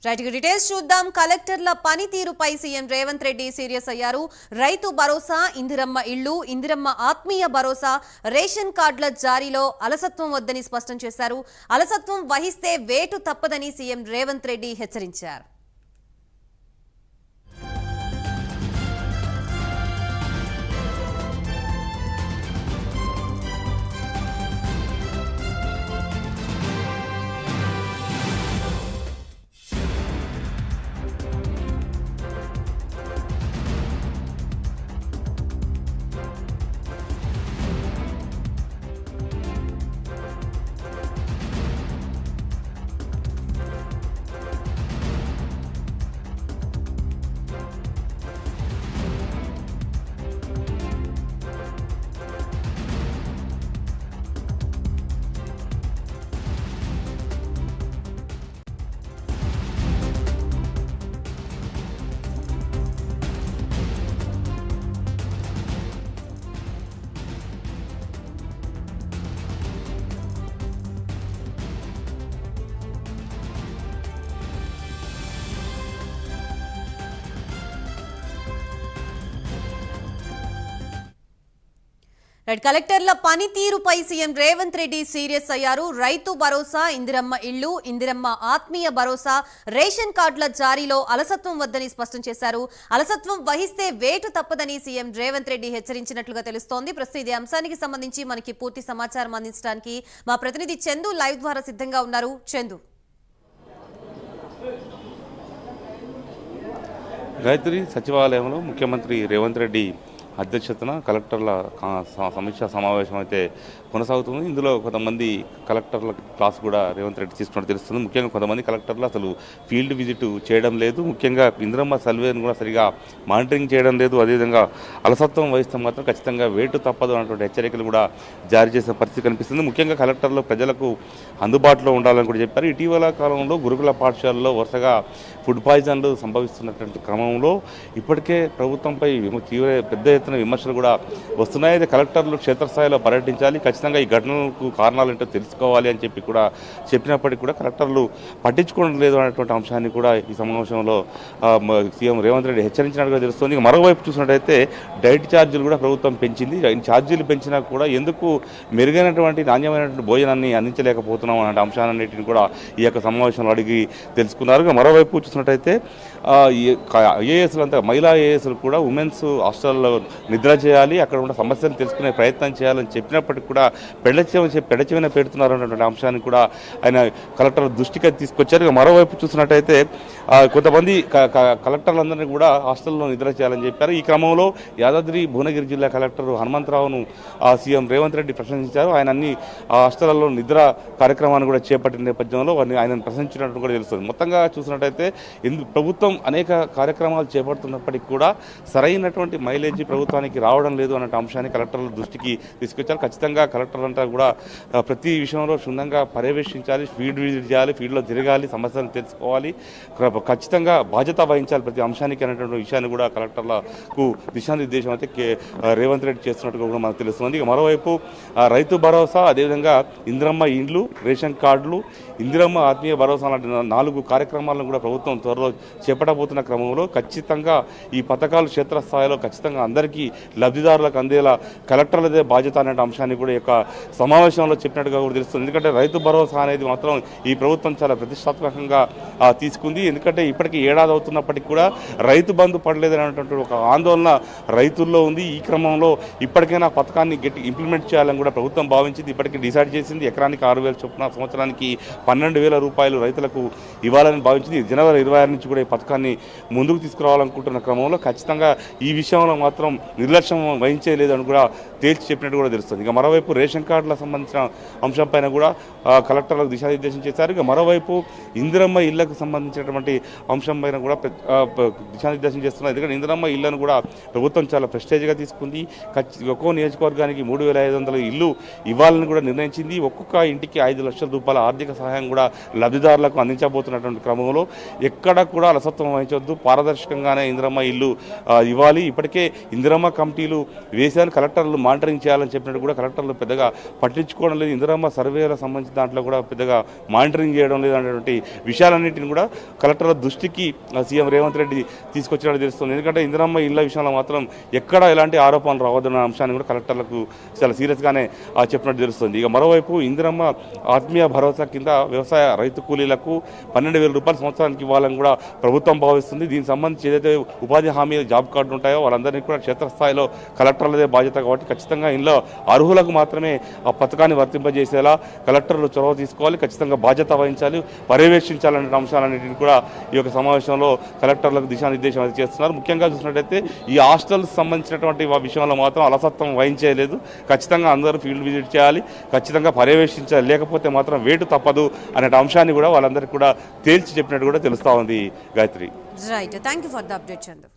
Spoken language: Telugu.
రైట్ డీటెయిల్స్ చూద్దాం. కలెక్టర్ల పనితీరుపై సీఎం రేవంత్ రెడ్డి సీరియస్ అయ్యారు. రైతు భరోసా, ఇందిరమ్మ ఇళ్లు, ఇందిరమ్మ ఆత్మీయ భరోసా, రేషన్ కార్డుల జారీలో అలసత్వం వద్దని స్పష్టం చేశారు. అలసత్వం వహిస్తే వేటు తప్పదని సీఎం రేవంత్ రెడ్డి హెచ్చరించారు. కలెక్టర్ల పనితీరుపై సీఎం రేవంత్ రెడ్డి సీరియస్ అయ్యారు. రైతు భరోసా, ఇందిరమ్మ ఇళ్లు, ఇందిరమ్మ ఆత్మీయ భరోసా, రేషన్ కార్డుల జారీలో అలసత్వం వద్దని స్పష్టం చేశారు. అలసత్వం వహిస్తే వేటు తప్పదని సీఎం రేవంత్ రెడ్డి హెచ్చరించినట్లుగా తెలుస్తోంది. ప్రస్తుతం ఇదే అంశానికి సంబంధించి మనకి పూర్తి సమాచారం అందించడానికి మా ప్రతినిధి చందు లైవ్ ద్వారా సిద్ధంగా ఉన్నారు. చందు, గాయత్రి, సచివాలయంలో ముఖ్యమంత్రి రేవంత్ రెడ్డి అధ్యక్షతన కలెక్టర్ల సమీక్షా సమావేశం అయితే కొనసాగుతుంది. ఇందులో కొంతమంది కలెక్టర్ల క్లాస్ కూడా రేవంత్ రెడ్డి తీసుకున్నట్టు తెలుస్తుంది. ముఖ్యంగా కొంతమంది కలెక్టర్లు అసలు ఫీల్డ్ విజిట్ చేయడం లేదు, ముఖ్యంగా ఇందిరమ్మ సర్వేను కూడా సరిగా మానిటరింగ్ చేయడం లేదు. అదేవిధంగా అలసత్వం వహిస్తే మాత్రం ఖచ్చితంగా వేటు తప్పదు అన్నటువంటి హెచ్చరికలు కూడా జారీ చేసిన పరిస్థితి కనిపిస్తుంది. ముఖ్యంగా కలెక్టర్లు ప్రజలకు అందుబాటులో ఉండాలని కూడా చెప్పారు. ఇటీవల కాలంలో గురుకుల పాఠశాలలో వరుసగా ఫుడ్ పాయిజన్లు సంభవిస్తున్నటువంటి క్రమంలో ఇప్పటికే ప్రభుత్వంపై పెద్ద ఎత్తున విమర్శలు కూడా వస్తున్నాయి. అయితే కలెక్టర్లు క్షేత్రస్థాయిలో పర్యటించాలి, ఖచ్చితంగా ఈ ఘటనలకు కారణాలు ఏంటో తెలుసుకోవాలి అని చెప్పి కూడా చెప్పినప్పటికీ కూడా కలెక్టర్లు పట్టించుకోవడం లేదు అనేటువంటి అంశాన్ని కూడా ఈ సమావేశంలో సీఎం రేవంత్ రెడ్డి హెచ్చరించినట్టుగా తెలుస్తుంది. మరోవైపు చూసినట్టయితే డైట్ ఛార్జీలు కూడా ప్రభుత్వం పెంచింది. ఛార్జీలు పెంచినా కూడా ఎందుకు మెరుగైనటువంటి నాణ్యమైనటువంటి భోజనాన్ని అందించలేకపోతున్నాం అనే అంశాలన్నింటినీ కూడా ఈ యొక్క సమావేశంలో అడిగి తెలుసుకున్నారు. మరోవైపు చూసినట్టయితే ఐఏఎస్లు అంతా మహిళా ఐఏఎస్లు కూడా ఉమెన్స్ హాస్టల్లో నిద్ర చేయాలి, అక్కడ ఉన్న సమస్యలు తెలుసుకునే ప్రయత్నం చేయాలని చెప్పినప్పటికీ కూడా పెడచెవిన పెడుతున్నారు అన్నటువంటి అంశాన్ని కూడా ఆయన కలెక్టర్ దృష్టికి తీసుకొచ్చారు. మరోవైపు చూసినట్టయితే కొంతమంది కలెక్టర్లందరినీ కూడా హాస్టల్లో నిద్ర చేయాలని చెప్పారు. ఈ క్రమంలో యాదాద్రి భువనగిరి జిల్లా కలెక్టర్ హనుమంతరావును సీఎం రేవంత్ రెడ్డి ప్రశంసించారు. ఆయన అన్ని హాస్టళ్లలో నిద్ర కార్యక్రమాన్ని కూడా చేపట్టిన నేపథ్యంలో ఆయనను ప్రశంసించినట్టు కూడా తెలుస్తుంది. మొత్తంగా చూసినట్టయితే ప్రభుత్వం అనేక కార్యక్రమాలు చేపడుతున్నప్పటికీ కూడా సరైనటువంటి మైలేజీ ప్రభుత్వానికి రావడం లేదు అనే అంశాన్ని కలెక్టర్ల దృష్టికి తీసుకొచ్చారు. ఖచ్చితంగా కలెక్టర్లు అంతా కూడా ప్రతి విషయంలో క్షుణ్ణంగా పర్యవేక్షించాలి, ఫీల్డ్ విజిట్ చేయాలి, ఫీల్డ్లో తిరగాలి, సమస్యలను తెలుసుకోవాలి, ఖచ్చితంగా బాధ్యత వహించాలి ప్రతి అంశానికి అనేటువంటి విషయాన్ని కూడా కలెక్టర్లకు దిశానిర్దేశం అయితే రేవంత్ రెడ్డి చేస్తున్నట్టుగా కూడా మనకు తెలుస్తుంది. మరోవైపు రైతు భరోసా, అదేవిధంగా ఇందిరమ్మ ఇండ్లు, రేషన్ కార్డులు, ఇందిరమ్మ ఆత్మీయ భరోసా లాంటి 4 కార్యక్రమాలను కూడా ప్రభుత్వం త్వరలో చేపట్టబోతున్న క్రమంలో ఖచ్చితంగా ఈ పథకాలు క్షేత్రస్థాయిలో ఖచ్చితంగా అందరికీ లబ్ధిదారులకు అందేలా కలెక్టర్లదే బాధ్యత అనే అంశాన్ని కూడా ఈ యొక్క సమావేశంలో చెప్పినట్టుగా కూడా తెలుస్తుంది. ఎందుకంటే రైతు భరోసా అనేది మాత్రం ఈ ప్రభుత్వం చాలా ప్రతిష్టాత్మకంగా తీసుకుంది. ఎందుకంటే ఇప్పటికీ ఏడాది అవుతున్నప్పటికీ కూడా రైతు బంధు పడలేదనేటువంటి ఒక ఆందోళన రైతుల్లో ఉంది. ఈ క్రమంలో ఇప్పటికైనా పథకాన్ని ఇంప్లిమెంట్ చేయాలని కూడా ప్రభుత్వం భావించింది. ఇప్పటికీ డిసైడ్ చేసింది. ఎకరానికి 6,000 చొప్పున, సంవత్సరానికి 12,000 రూపాయలు రైతులకు ఇవ్వాలని భావించింది. జనవరి 26 నుంచి కూడా ఈ పథకాన్ని ముందుకు తీసుకురావాలనుకుంటున్న క్రమంలో ఖచ్చితంగా ఈ విషయంలో మాత్రం నిర్లక్ష్యం వహించేలేదని కూడా తేల్చి చెప్పినట్టు కూడా తెలుస్తుంది. ఇక మరోవైపు రేషన్ కార్డులకు సంబంధించిన అంశంపైన కూడా కలెక్టర్లకు దిశానిర్దేశం చేశారు. ఇక మరోవైపు ఇందిరమ్మ ఇళ్లకు సంబంధించినటువంటి అంశం పైన కూడా దిశానిర్దేశం చేస్తున్నారు. ఎందుకంటే ఇందిరమ్మ ఇళ్లను కూడా ప్రభుత్వం చాలా ప్రెస్టేజ్గా తీసుకుంది. ఒక్కో నియోజకవర్గానికి 3,500 ఇల్లు ఇవ్వాలని కూడా నిర్ణయించింది. ఒక్కొక్క ఇంటికి 5 లక్షల రూపాయల ఆర్థిక సహాయం కూడా లబ్ధిదారులకు అందించబోతున్నటువంటి క్రమంలో ఎక్కడ కూడా అలసత్వం వహించవద్దు, పారదర్శకంగానే ఇందిరమ్మ ఇల్లు ఇవ్వాలి. ఇప్పటికే ఇందిరమ్మ ఇందిరమ్మ కమిటీలు వేసాను, కలెక్టర్లు మానిటరింగ్ చేయాలని చెప్పినట్టు కూడా కలెక్టర్లు పెద్దగా పట్టించుకోవడం లేదు. ఇందిరమ్మ సర్వేలకు సంబంధించిన దాంట్లో కూడా పెద్దగా మానిటరింగ్ చేయడం లేదు అనేటువంటి విషయాలన్నింటిని కూడా కలెక్టర్ల దృష్టికి సీఎం రేవంత్ రెడ్డి తీసుకొచ్చినట్టు తెలుస్తుంది. ఎందుకంటే ఇందిరమ్మ ఇళ్ల విషయంలో మాత్రం ఎక్కడ ఎలాంటి ఆరోపణలు రావద్దన్న అంశాన్ని కూడా కలెక్టర్లకు చాలా సీరియస్గానే చెప్పినట్టు తెలుస్తుంది. ఇక మరోవైపు ఇందిరమ్మ ఆత్మీయ భరోసా కింద వ్యవసాయ రైతు కూలీలకు 12,000 రూపాయలు సంవత్సరానికి ఇవ్వాలని కూడా ప్రభుత్వం భావిస్తుంది. దీనికి సంబంధించి ఏదైతే ఉపాధి హామీ జాబ్ కార్డులు ఉంటాయో వాళ్ళందరినీ కూడా క్షేత్రస్థాయిలో కలెక్టర్లదే బాధ్యత కాబట్టి ఖచ్చితంగా ఇందులో అర్హులకు మాత్రమే ఆ పథకాన్ని వర్తింపజేసేలా కలెక్టర్లు చొరవ తీసుకోవాలి, ఖచ్చితంగా బాధ్యత వహించాలి, పర్యవేక్షించాలనే అంశాలన్నింటినీ కూడా ఈ యొక్క సమావేశంలో కలెక్టర్లకు దిశానిర్దేశం అది చేస్తున్నారు. ముఖ్యంగా చూసినట్టయితే ఈ హాస్టల్స్ సంబంధించినటువంటి విషయంలో మాత్రం అలసత్వం వహించేయలేదు. ఖచ్చితంగా అందరూ ఫీల్డ్ విజిట్ చేయాలి, ఖచ్చితంగా పర్యవేక్షించాలి, లేకపోతే మాత్రం వేటు తప్పదు అనే అంశాన్ని కూడా వాళ్ళందరికీ కూడా తేల్చి చెప్పినట్టు కూడా తెలుస్తూ ఉంది. Gayatri, right, thank you for the update Chandu.